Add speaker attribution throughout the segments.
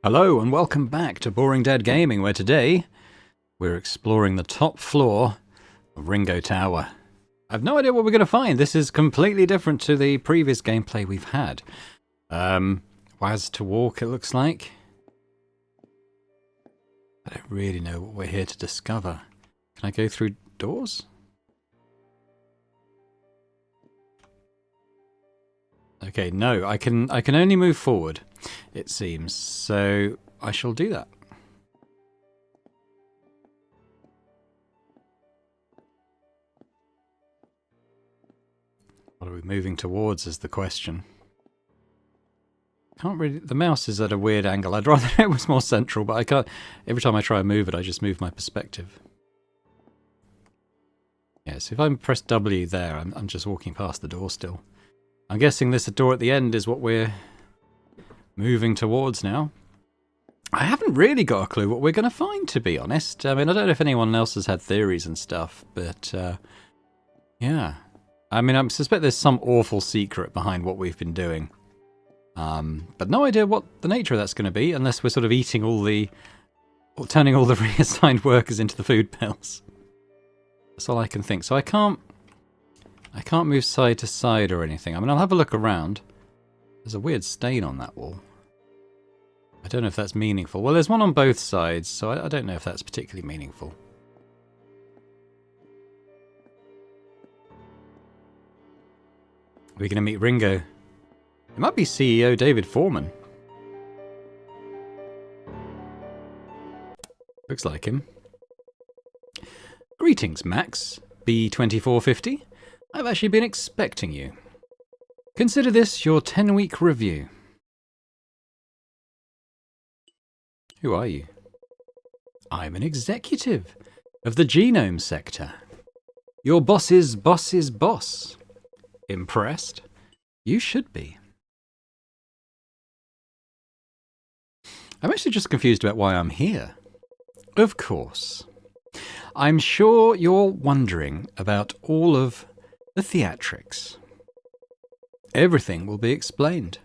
Speaker 1: Hello and welcome back to Boring Dead Gaming, where today we're exploring the top floor of Ringo Tower. I've no idea what we're going to find. This is completely different to the previous gameplay we've had. Waz to walk, it looks like. I don't really know what we're here to discover. Can I go through doors? Okay, no, I can only move forward, it seems, so I shall do that. What are we moving towards is the question. Can't really, the mouse is at a weird angle. I'd rather it was more central, but I can't. Every time I try and move it, I just move my perspective. Yes, if I press W there, I'm just walking past the door still. I'm guessing this door at the end is what we're moving towards now. I haven't really got a clue what we're going to find, to be honest. I mean, I don't know if anyone else has had theories and stuff, but yeah. I mean, I suspect there's some awful secret behind what we've been doing. But no idea what the nature of that's going to be, unless we're sort of eating all the... or turning all the reassigned workers into the food pills. That's all I can think. So I can't move side to side or anything. I mean, I'll have a look around. There's a weird stain on that wall. I don't know if that's meaningful. Well, there's one on both sides, so I don't know if that's particularly meaningful. Are we going to meet Ringo? It might be CEO David Foreman. Looks like him. Greetings, Max. B2450. I've actually been expecting you. Consider this your 10-week review. Who are you? I'm an executive of the genome sector. Your boss's boss's boss. Impressed? You should be. I'm actually just confused about why I'm here. Of course. I'm sure you're wondering about all of the theatrics. Everything will be explained.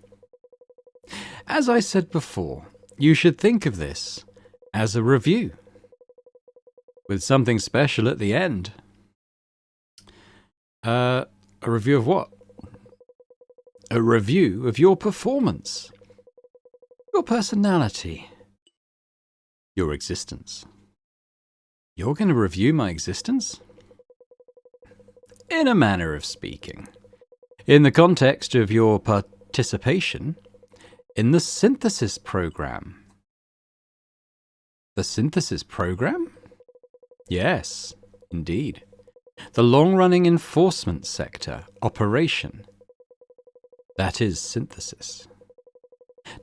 Speaker 1: As I said before, you should think of this as a review, with something special at the end. A review of what? A review of your performance, your personality, your existence. You're going to review my existence? In a manner of speaking. In the context of your participation in the synthesis program. The synthesis program? Yes, indeed. The long-running enforcement sector operation. That is synthesis.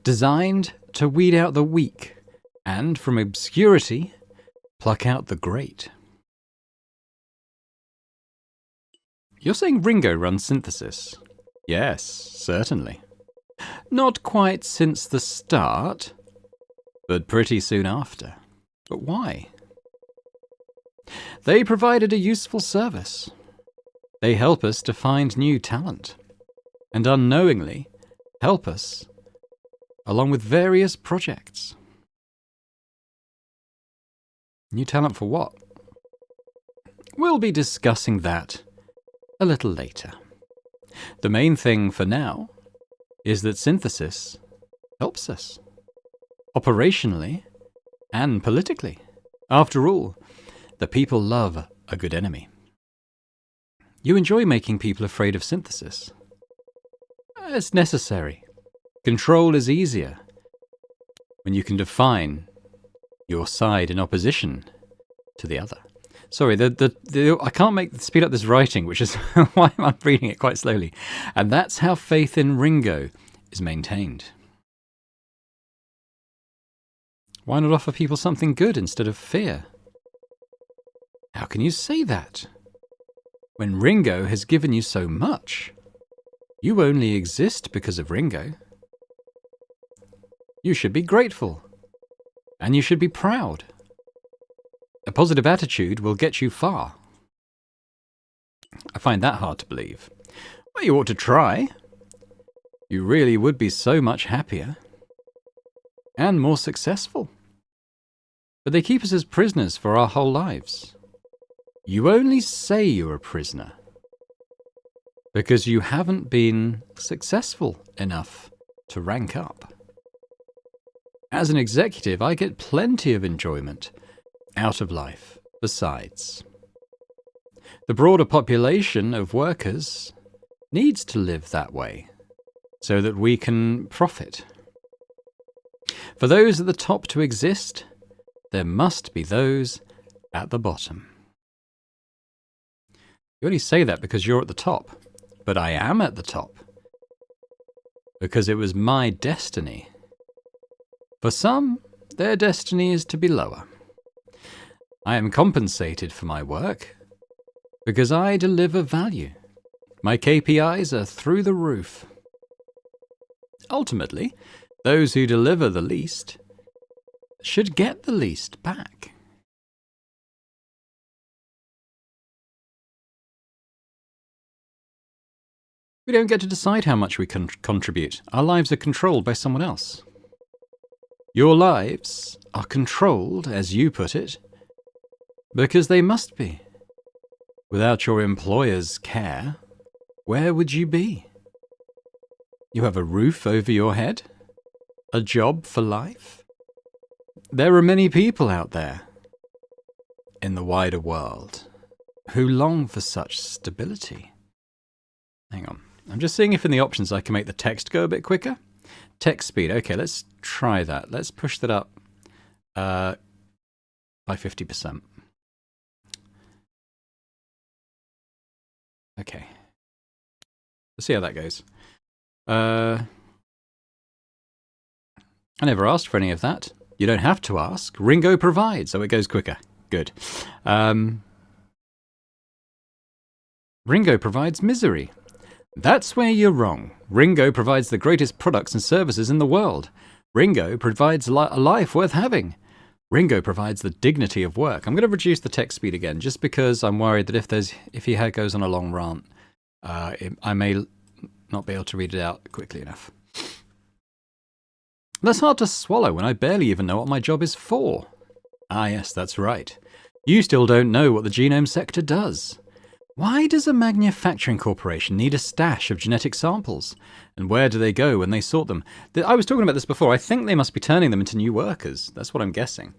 Speaker 1: Designed to weed out the weak and, from obscurity, pluck out the great. You're saying Ringo runs synthesis? Yes, certainly. Not quite since the start, but pretty soon after. But why? They provided a useful service. They help us to find new talent, and unknowingly help us along with various projects. New talent for what? We'll be discussing that a little later. The main thing for now is that synthesis helps us, operationally and politically. After all, the people love a good enemy. You enjoy making people afraid of synthesis. It's necessary. Control is easier when you can define your side in opposition to the other. Sorry, I can't speed up this writing, which is why I'm reading it quite slowly. And that's how faith in Ringo is maintained. Why not offer people something good instead of fear? How can you say that? When Ringo has given you so much, you only exist because of Ringo. You should be grateful. And you should be proud. A positive attitude will get you far. I find that hard to believe. Well, you ought to try. You really would be so much happier. and more successful. But they keep us as prisoners for our whole lives. You only say you're a prisoner because you haven't been successful enough to rank up. As an executive, I get plenty of enjoyment out of life besides. The broader population of workers needs to live that way so that we can profit. For those at the top to exist, there must be those at the bottom. You only say that because you're at the top, but I am at the top because it was my destiny. For some, their destiny is to be lower. I am compensated for my work because I deliver value. My KPIs are through the roof. Ultimately, those who deliver the least should get the least back. We don't get to decide how much we can contribute. Our lives are controlled by someone else. Your lives are controlled, as you put it, because they must be. Without your employer's care, where would you be? You have a roof over your head? A job for life? There are many people out there in the wider world who long for such stability. Hang on. I'm just seeing if in the options I can make the text go a bit quicker. Text speed. Okay, let's try that. Let's push that up by 50%. Okay. Let's see how that goes. I never asked for any of that. You don't have to ask. Ringo provides, so it goes quicker. Good. Ringo provides misery. That's where you're wrong. Ringo provides the greatest products and services in the world. Ringo provides a life worth having. Ringo provides the dignity of work. I'm going to reduce the text speed again, just because I'm worried that if he goes on a long rant, I may not be able to read it out quickly enough. That's hard to swallow when I barely even know what my job is for. Ah yes, that's right. You still don't know what the genome sector does. Why does a manufacturing corporation need a stash of genetic samples? And where do they go when they sort them? I was talking about this before. I think they must be turning them into new workers. That's what I'm guessing.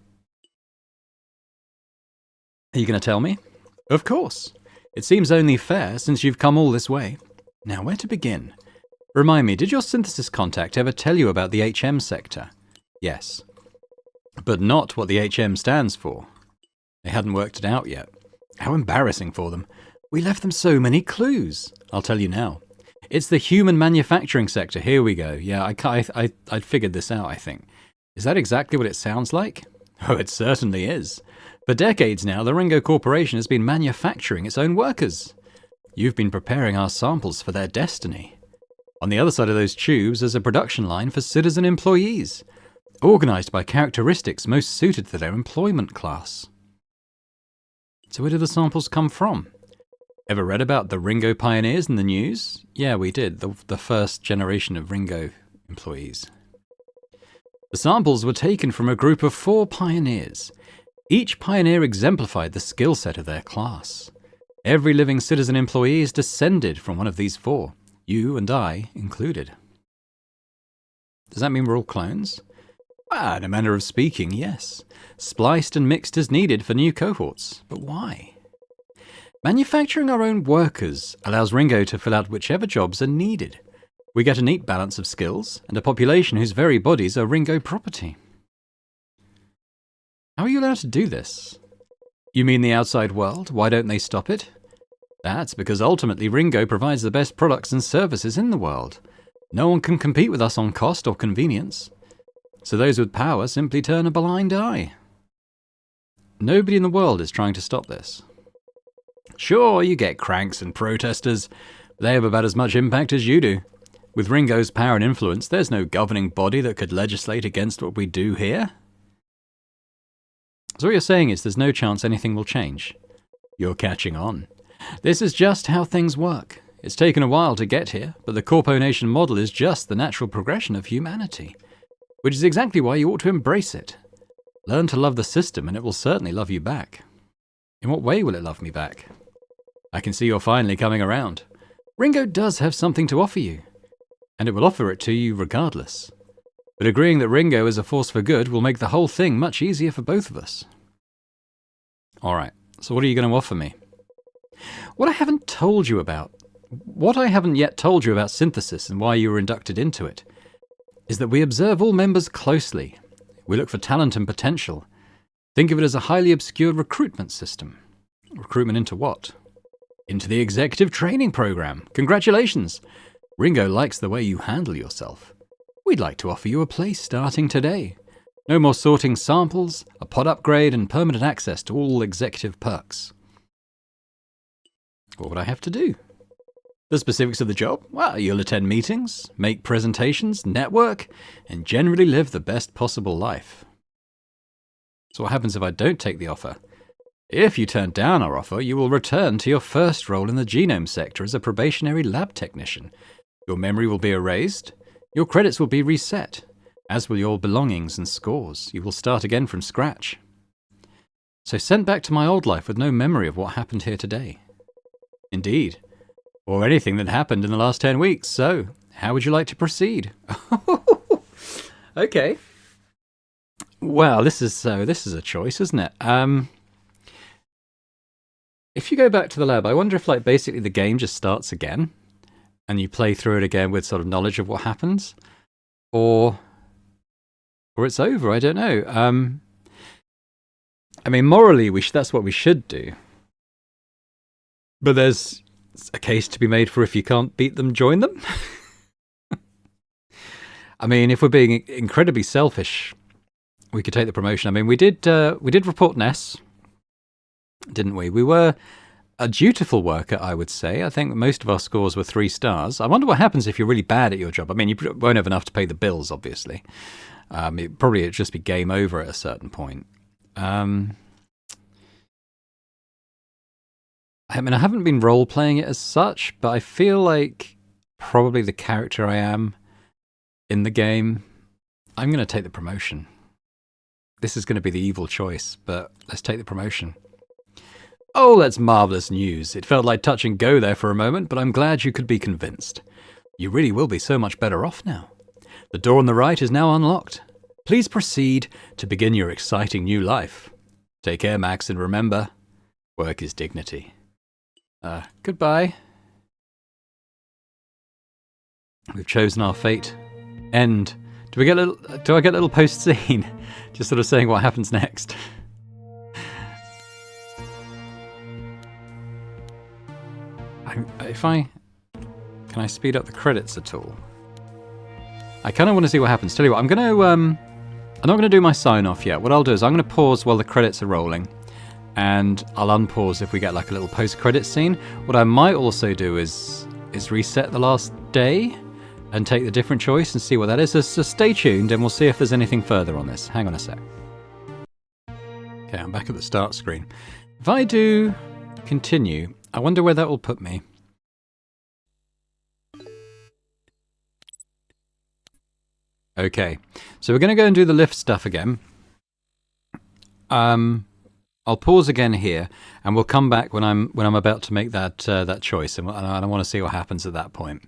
Speaker 1: Are you going to tell me? Of course. It seems only fair since you've come all this way. Now, where to begin? Remind me, did your synthesis contact ever tell you about the HM sector? Yes. But not what the HM stands for. They hadn't worked it out yet. How embarrassing for them. We left them so many clues. I'll tell you now. It's the human manufacturing sector. Here we go. Yeah, I figured this out, I think. Is that exactly what it sounds like? Oh, it certainly is. For decades now, the Ringo Corporation has been manufacturing its own workers. You've been preparing our samples for their destiny. On the other side of those tubes is a production line for citizen employees, organised by characteristics most suited to their employment class. So where do the samples come from? Ever read about the Ringo pioneers in the news? Yeah, we did, the first generation of Ringo employees. The samples were taken from a group of 4 pioneers. Each pioneer exemplified the skill set of their class. Every living citizen employee is descended from one of these 4, you and I included. Does that mean we're all clones? Ah, in a manner of speaking, yes. Spliced and mixed as needed for new cohorts. But why? Manufacturing our own workers allows Ringo to fill out whichever jobs are needed. We get a neat balance of skills and a population whose very bodies are Ringo property. How are you allowed to do this? You mean the outside world? Why don't they stop it? That's because ultimately Ringo provides the best products and services in the world. No one can compete with us on cost or convenience. So those with power simply turn a blind eye. Nobody in the world is trying to stop this. Sure, you get cranks and protesters, but they have about as much impact as you do. With Ringo's power and influence, there's no governing body that could legislate against what we do here. So what you're saying is there's no chance anything will change. You're catching on. This is just how things work. It's taken a while to get here, but the CorpoNation model is just the natural progression of humanity. which is exactly why you ought to embrace it. Learn to love the system and it will certainly love you back. In what way will it love me back? I can see you're finally coming around. Ringo does have something to offer you, and it will offer it to you regardless. But agreeing that Ringo is a force for good will make the whole thing much easier for both of us. Alright, so what are you going to offer me? What I haven't yet told you about synthesis and why you were inducted into it, is that we observe all members closely. We look for talent and potential. Think of it as a highly obscure recruitment system. Recruitment into what? Into the executive training program. Congratulations! Ringo likes the way you handle yourself. We'd like to offer you a place starting today. No more sorting samples, a pod upgrade, and permanent access to all executive perks. What would I have to do? The specifics of the job? Well, you'll attend meetings, make presentations, network, and generally live the best possible life. So what happens if I don't take the offer? If you turn down our offer, you will return to your first role in the genome sector as a probationary lab technician. Your memory will be erased, your credits will be reset, as will your belongings and scores. You will start again from scratch. So sent back to my old life with no memory of what happened here today. Indeed. Or anything that happened in the last 10 weeks. So, how would you like to proceed? Okay. Well, this is a choice, isn't it? If you go back to the lab, I wonder if basically the game just starts again and you play through it again with sort of knowledge of what happens, or it's over. I don't know. I mean, morally, that's what we should do. But there's a case to be made for if you can't beat them, join them. I mean, if we're being incredibly selfish, we could take the promotion. I mean, we did report Ness, didn't we? We were a dutiful worker, I would say. I think most of our scores were 3 stars. I wonder what happens if you're really bad at your job. I mean, you won't have enough to pay the bills, obviously. It'd just be game over at a certain point. I mean, I haven't been role-playing it as such, but I feel like probably the character I am in the game, I'm going to take the promotion. This is going to be the evil choice, but let's take the promotion. Oh, that's marvellous news. It felt like touch and go there for a moment, but I'm glad you could be convinced. You really will be so much better off now. The door on the right is now unlocked. Please proceed to begin your exciting new life. Take care, Max, and remember, work is dignity. Goodbye. We've chosen our fate. End. Do I get a little post-scene? Just sort of saying what happens next. Can I speed up the credits at all? I kind of want to see what happens. Tell you what, I'm not gonna do my sign-off yet. What I'll do is I'm gonna pause while the credits are rolling, and I'll unpause if we get like a little post-credit scene. What I might also do is reset the last day and take the different choice and see what that is. So stay tuned and we'll see if there's anything further on this. Hang on a sec. Okay, I'm back at the start screen. If I do continue, I wonder where that will put me. Okay, so we're going to go and do the lift stuff again. I'll pause again here, and we'll come back when I'm about to make that choice, and I want to see what happens at that point.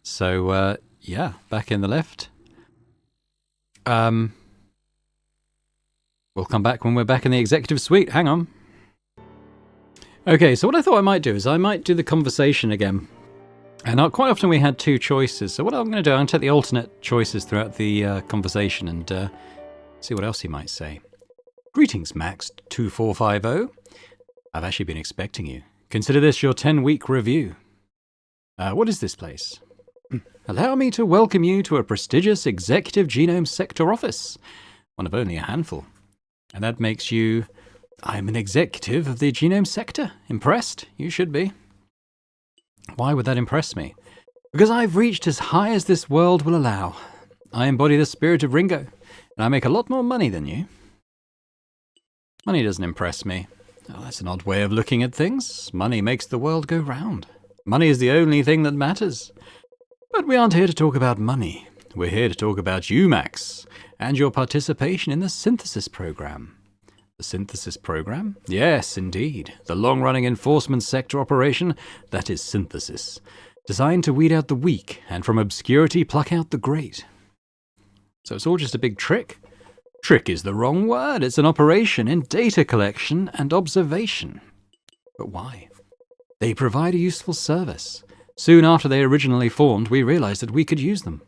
Speaker 1: So yeah, back in the lift. We'll come back when we're back in the executive suite. Hang on. Okay, so what I thought I might do is I might do the conversation again. And quite often we had 2 choices. So what I'm going to do, I'm going to take the alternate choices throughout the conversation and see what else he might say. Greetings, Max 2450. I've actually been expecting you. Consider this your 10-week review. What is this place? Allow me to welcome you to a prestigious executive genome sector office. One of only a handful. And that makes you... I'm an executive of the genome sector. Impressed? You should be. Why would that impress me? Because I've reached as high as this world will allow. I embody the spirit of Ringo, and I make a lot more money than you. Money doesn't impress me. Oh, that's an odd way of looking at things. Money makes the world go round. Money is the only thing that matters. But we aren't here to talk about money. We're here to talk about you, Max, and your participation in the synthesis program. The synthesis program? Yes, indeed. The long-running enforcement sector operation that is synthesis, designed to weed out the weak and from obscurity pluck out the great. So it's all just a big trick? Trick is the wrong word. It's an operation in data collection and observation. But why? They provide a useful service. Soon after they originally formed, we realized that we could use them.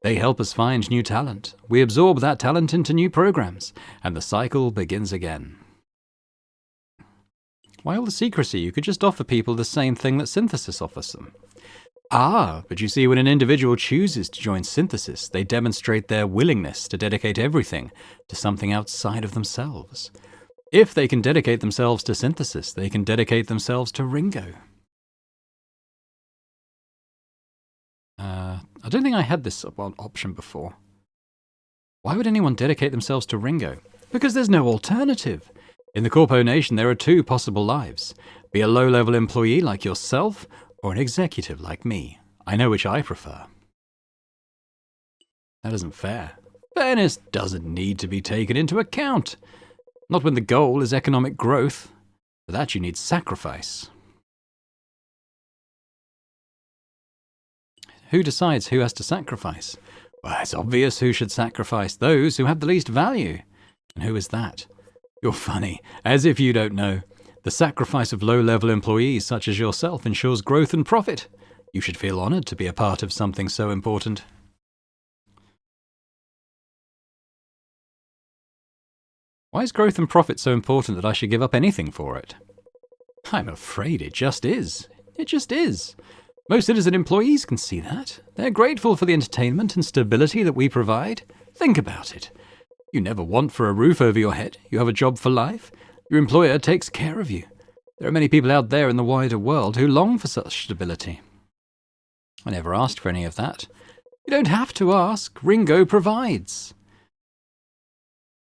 Speaker 1: They help us find new talent. We absorb that talent into new programs, and the cycle begins again. Why all the secrecy? You could just offer people the same thing that synthesis offers them. Ah, but you see, when an individual chooses to join synthesis, they demonstrate their willingness to dedicate everything to something outside of themselves. If they can dedicate themselves to synthesis, they can dedicate themselves to Ringo. I don't think I had this option before. Why would anyone dedicate themselves to Ringo? Because there's no alternative. In the CorpoNation, there are two possible lives. Be a low-level employee like yourself, or an executive like me. I know which I prefer. That isn't fair. Fairness doesn't need to be taken into account. Not when the goal is economic growth. For that you need sacrifice. Who decides who has to sacrifice? Well, it's obvious who should sacrifice. Those who have the least value. And who is that? You're funny, as if you don't know. The sacrifice of low-level employees such as yourself ensures growth and profit. You should feel honored to be a part of something so important. Why is growth and profit so important that I should give up anything for it? I'm afraid it just is. It just is. Most citizen employees can see that. They're grateful for the entertainment and stability that we provide. Think about it. You never want for a roof over your head. You have a job for life. Your employer takes care of you. There are many people out there in the wider world who long for such stability. I never asked for any of that. You don't have to ask. Ringo provides.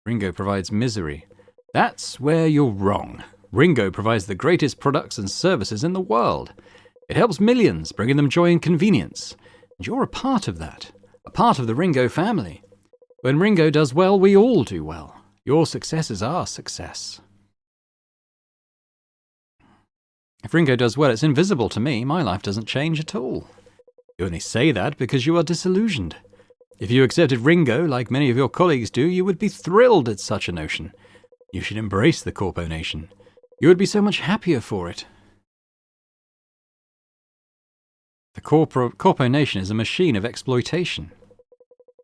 Speaker 1: Ringo provides misery. That's where you're wrong. Ringo provides the greatest products and services in the world. It helps millions, bringing them joy and convenience. And you're a part of that. A part of the Ringo family. When Ringo does well, we all do well. Your success is our success. If Ringo does well, it's invisible to me. My life doesn't change at all. You only say that because you are disillusioned. If you accepted Ringo, like many of your colleagues do, you would be thrilled at such a notion. You should embrace the CorpoNation. You would be so much happier for it. The CorpoNation is a machine of exploitation.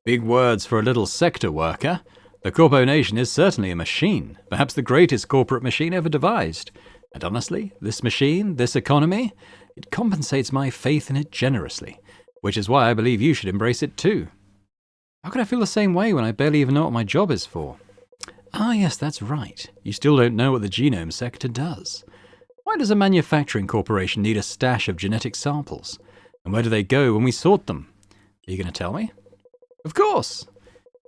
Speaker 1: Big words for a little sector worker. The CorpoNation is certainly a machine, perhaps the greatest corporate machine ever devised. And honestly, this machine, this economy, it compensates my faith in it generously, which is why I believe you should embrace it too. How could I feel the same way when I barely even know what my job is for? Ah, yes, that's right. You still don't know what the genome sector does. Why does a manufacturing corporation need a stash of genetic samples? And where do they go when we sort them? Are you going to tell me? Of course!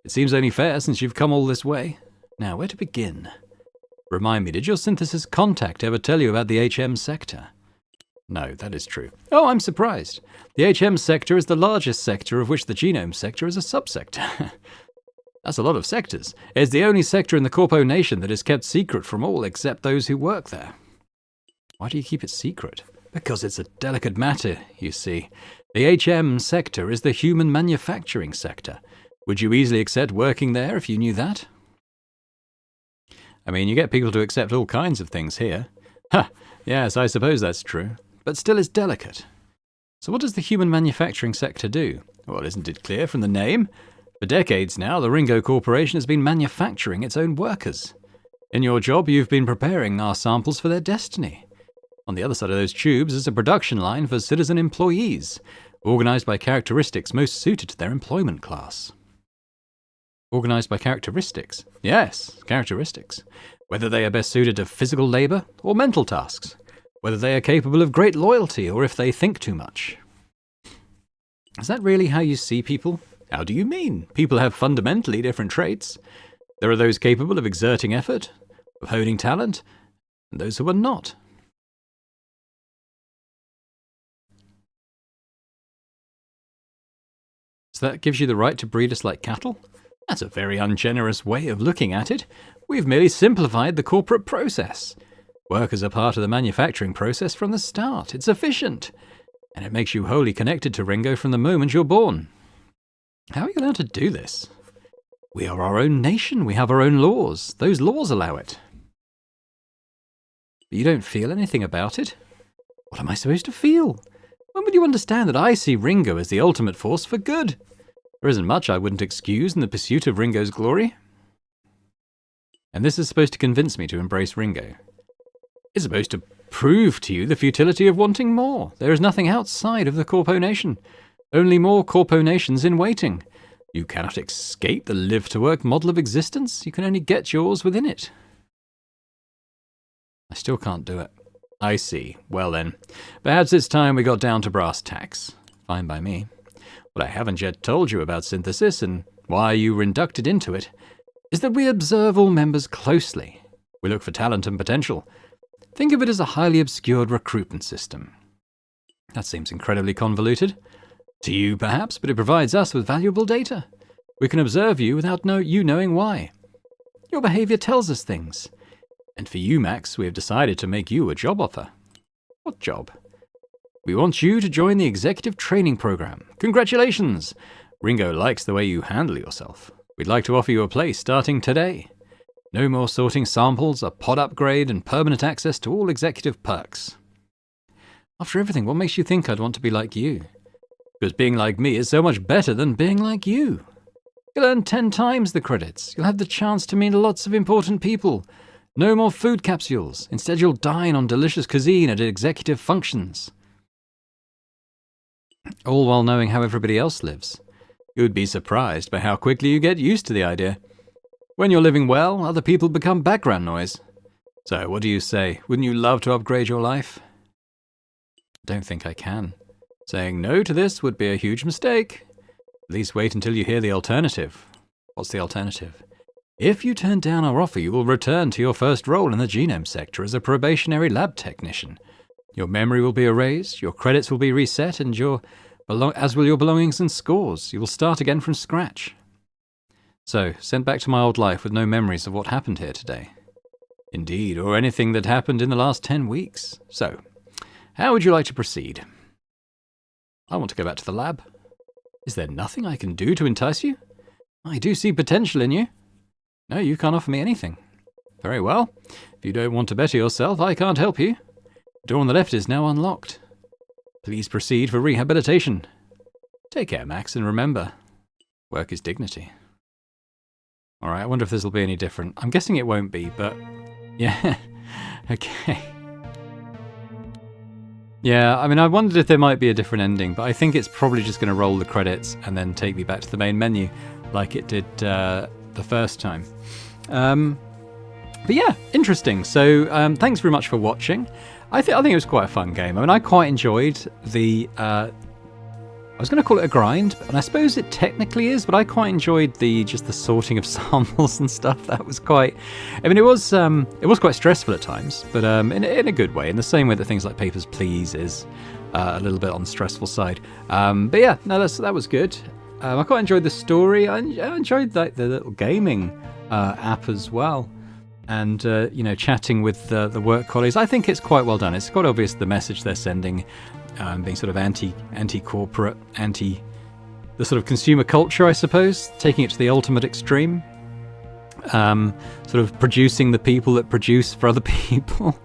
Speaker 1: It seems only fair since you've come all this way. Now, where to begin? Remind me, did your synthesis contact ever tell you about the HM sector? No, that is true. Oh, I'm surprised. The HM sector is the largest sector of which the genome sector is a subsector. That's a lot of sectors. It's the only sector in the CorpoNation that is kept secret from all except those who work there. Why do you keep it secret? Because it's a delicate matter, you see. The HM sector is the human manufacturing sector. Would you easily accept working there if you knew that? I mean, you get people to accept all kinds of things here. Ha! Yes, I suppose that's true. But still it's delicate. So what does the human manufacturing sector do? Well, isn't it clear from the name? For decades now, the Ringo Corporation has been manufacturing its own workers. In your job, you've been preparing our samples for their destiny. On the other side of those tubes is a production line for citizen employees, organized by characteristics most suited to their employment class. Organized by characteristics? Yes, characteristics. Whether they are best suited to physical labor or mental tasks. Whether they are capable of great loyalty or if they think too much. Is that really how you see people? How do you mean? People have fundamentally different traits. There are those capable of exerting effort, of honing talent, and those who are not. So that gives you the right to breed us like cattle? That's a very ungenerous way of looking at it. We've merely simplified the corporate process. Workers are part of the manufacturing process from the start. It's efficient. And it makes you wholly connected to Ringo from the moment you're born. How are you allowed to do this? We are our own nation. We have our own laws. Those laws allow it. But you don't feel anything about it? What am I supposed to feel? When will you understand that I see Ringo as the ultimate force for good? There isn't much I wouldn't excuse in the pursuit of Ringo's glory. And this is supposed to convince me to embrace Ringo. It's supposed to prove to you the futility of wanting more. There is nothing outside of the CorpoNation. Only more CorpoNations in waiting. You cannot escape the live-to-work model of existence. You can only get yours within it. I still can't do it. I see. Well then, perhaps it's time we got down to brass tacks. Fine by me. What I haven't yet told you about synthesis and why you were inducted into it is that we observe all members closely. We look for talent and potential. Think of it as a highly obscured recruitment system. That seems incredibly convoluted. To you, perhaps, but it provides us with valuable data. We can observe you without you knowing why. Your behavior tells us things. And for you, Max, we have decided to make you a job offer. What job? We want you to join the executive training program. Congratulations! Ringo likes the way you handle yourself. We'd like to offer you a place starting today. No more sorting samples, a pod upgrade, and permanent access to all executive perks. After everything, what makes you think I'd want to be like you? Because being like me is so much better than being like you. You'll earn 10 times the credits. You'll have the chance to meet lots of important people. No more food capsules. Instead, you'll dine on delicious cuisine at executive functions. All while knowing how everybody else lives. You'd be surprised by how quickly you get used to the idea. When you're living well, other people become background noise. So, what do you say? Wouldn't you love to upgrade your life? I don't think I can. Saying no to this would be a huge mistake. At least wait until you hear the alternative. What's the alternative? If you turn down our offer, you will return to your first role in the genome sector as a probationary lab technician. Your memory will be erased, your credits will be reset, and as will your belongings and scores. You will start again from scratch. So, sent back to my old life with no memories of what happened here today. Indeed, or anything that happened in the last 10 weeks. So, how would you like to proceed? I want to go back to the lab. Is there nothing I can do to entice you? I do see potential in you. No, you can't offer me anything. Very well. If you don't want to better yourself, I can't help you. The door on the left is now unlocked. Please proceed for rehabilitation. Take care, Max, and remember, work is dignity. Alright, I wonder if this will be any different. I'm guessing it won't be, but yeah. Okay. Yeah, I mean, I wondered if there might be a different ending, but I think it's probably just going to roll the credits and then take me back to the main menu like it did the first time. But yeah, interesting. So thanks very much for watching. I think it was quite a fun game. I mean, I quite enjoyed the... I was going to call it a grind, and I suppose it technically is, but I quite enjoyed just the sorting of samples and stuff. That was quite... I mean, it was quite stressful at times, but in a good way, in the same way that things like Papers, Please is a little bit on the stressful side. But yeah, no, that was good. I quite enjoyed the story. I enjoyed the little gaming app as well. And, chatting with the work colleagues. I think it's quite well done. It's quite obvious the message they're sending, being sort of anti-corporate, the sort of consumer culture, I suppose, taking it to the ultimate extreme. Sort of producing the people that produce for other people.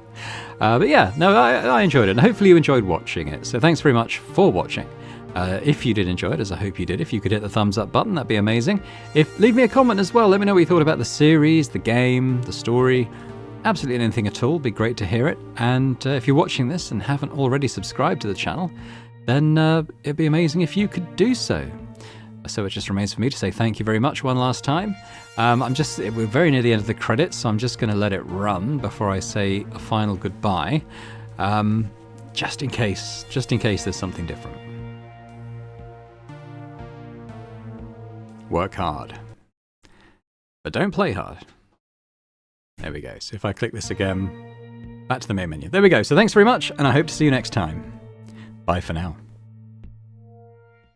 Speaker 1: But yeah, no, I enjoyed it. And hopefully you enjoyed watching it. So thanks very much for watching. If you did enjoy it, as I hope you did, if you could hit the thumbs up button, that'd be amazing. Leave me a comment as well. Let me know what you thought about the series, the game, the story, absolutely anything at all. It'd be great to hear it. And if you're watching this and haven't already subscribed to the channel, then it'd be amazing if you could do so. So it just remains for me to say thank you very much one last time. We're very near the end of the credits, so I'm just going to let it run before I say a final goodbye, just in case there's something different. Work hard, but don't play hard. There we go. So if I click this again, back to the main menu. There we go. So thanks very much, and I hope to see you next time. Bye for now.